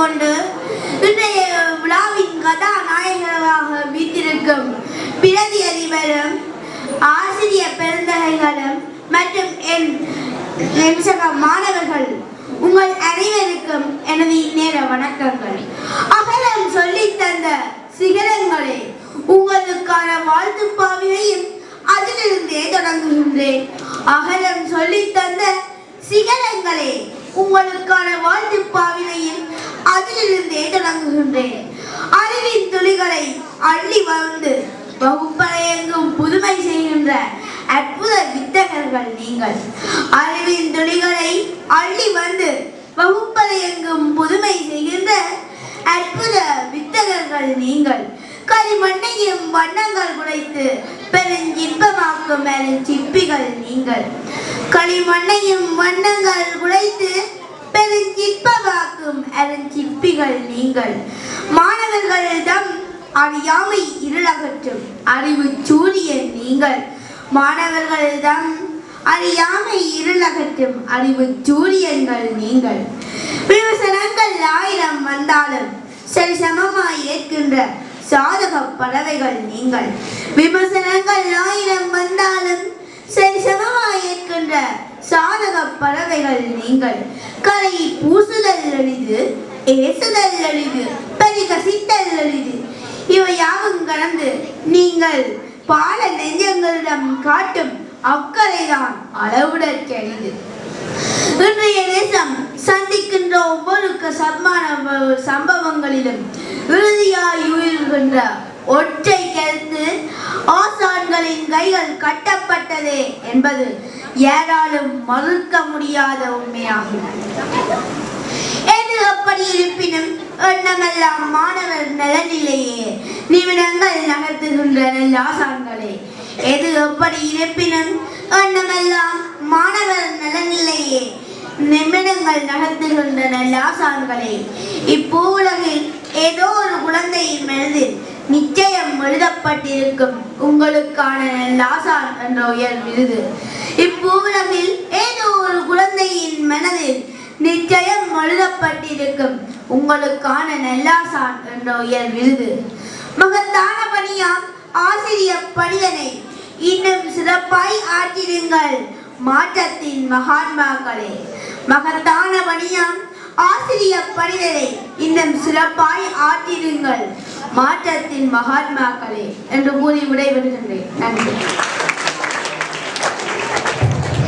கொண்டு இன்றைய விழாவின் கதாநாயகராக வீட்டிருக்கும் பிரதி அதிபரும் ஆசிரியர் பெருந்தகைகளும் மற்றும் என் சக மாணவர்கள் உங்கள் அனைவருக்கும் எனது இந்நேர வணக்கங்கள். அகலம் சொல்லித் தந்த சிகரங்களே, உங்களுக்கான வாழ்த்து பாவினையும் அதிலிருந்தே தொடங்குகின்றேன். அகலம் சொல்லித் தந்த சிகரங்களே, உங்களுக்கான வாழ்த்து பாவினையும் அதிலிருந்தே தொடங்குகின்றேன். அறிவின் துளிகளை அள்ளி வந்து வகுப்பறையெங்கும் புதுமை செய்கின்ற அற்புத வித்தகர்கள் நீங்கள். அறிவின் துளிகளை அள்ளி வந்து வகுப்பறையெங்கும் புதுமை செய்கின்ற அற்புத வித்தகர்கள் நீங்கள். களிமண்ணையும் வண்ணங்கள் குடைத்து பெருஞ்சிற்பமாக்கும் சிற்பிகள் நீங்கள். களிமண்ணையும் வண்ணங்கள் குடைத்து பெருஞ்சிற்பமாக்கும் சிற்பிகள் நீங்கள். மாணவர்களிடம் அறியாமை இருளகற்றும் அறிவு சூரியன் நீங்கள். மாணவர்களிடம் அறியாமை இருளகற்றும் அறிவு சூரியன்கள் நீங்கள். விமர்சனங்கள் 1000 வந்தாலும் சரிசமமாய் ஏற்கின்ற சாதக பறவைகள் நீங்கள். விமர்சனங்கள் 1000 வந்தாலும் சரிசமமாய் ஏற்கின்ற சாதக பறவைகள் நீங்கள். கரை பூசுதல் எளிது, ஏசுதல் எளிது, பரிகசித்தல் எளிது, இவை யாவும் கடந்து நீங்கள் பால நெஞ்சங்களிடம் காட்டும் அக்கறைதான் அளவுடற் கெளிது. இன்றைய தேசம் சந்திக்கின்ற ஒவ்வொரு சம்பவங்களிலும் இறுதியாய் உயிர்கின்ற ஒற்றை கருத்து ஆசான்களின் கைகள் கட்டப்பட்டதே என்பது யாராலும் மறுக்க முடியாத உண்மையாகும். எது எப்படி இருப்பினும் எண்ணமெல்லாம் மாணவர் நலனிலேயே நிமிடங்கள் நகர்த்துகின்ற நல்லாசான்களே. எது எப்படி இருப்பினும் எண்ணமெல்லாம் மாணவர் நலனிலேயே நிமிடங்கள் நகர்த்துகின்ற நல்லாசான்களே. இப்பூவுலகில் ஏதோ ஒரு குழந்தையின் மனதில் நிச்சயம் எழுதப்பட்டிருக்கும் உங்களுக்கான நல்லாசான் என்ற உயர் விருது. இப்பூவுலகில் ஏதோ ஒரு குழந்தையின் மனதில் நிச்சயம் எழுதப்பட்டிருக்கும் உங்களுக்கான நல்லாசான் என்ற உயர் விருது. மகத்தான பணியாம் ஆசிரியர் பணிதனை இன்னும் சிறப்பாய் ஆற்றிடுங்கள் மாற்றத்தின் மகாத்மாக்களே. மகத்தான பணியாம் ஆசிரியர் பணிதனை இன்னும் சிறப்பாய் ஆற்றிடுங்கள் மாற்றத்தின் மகாத்மாக்களே என்று கூறி விடைபெறுகின்றேன். நன்றி.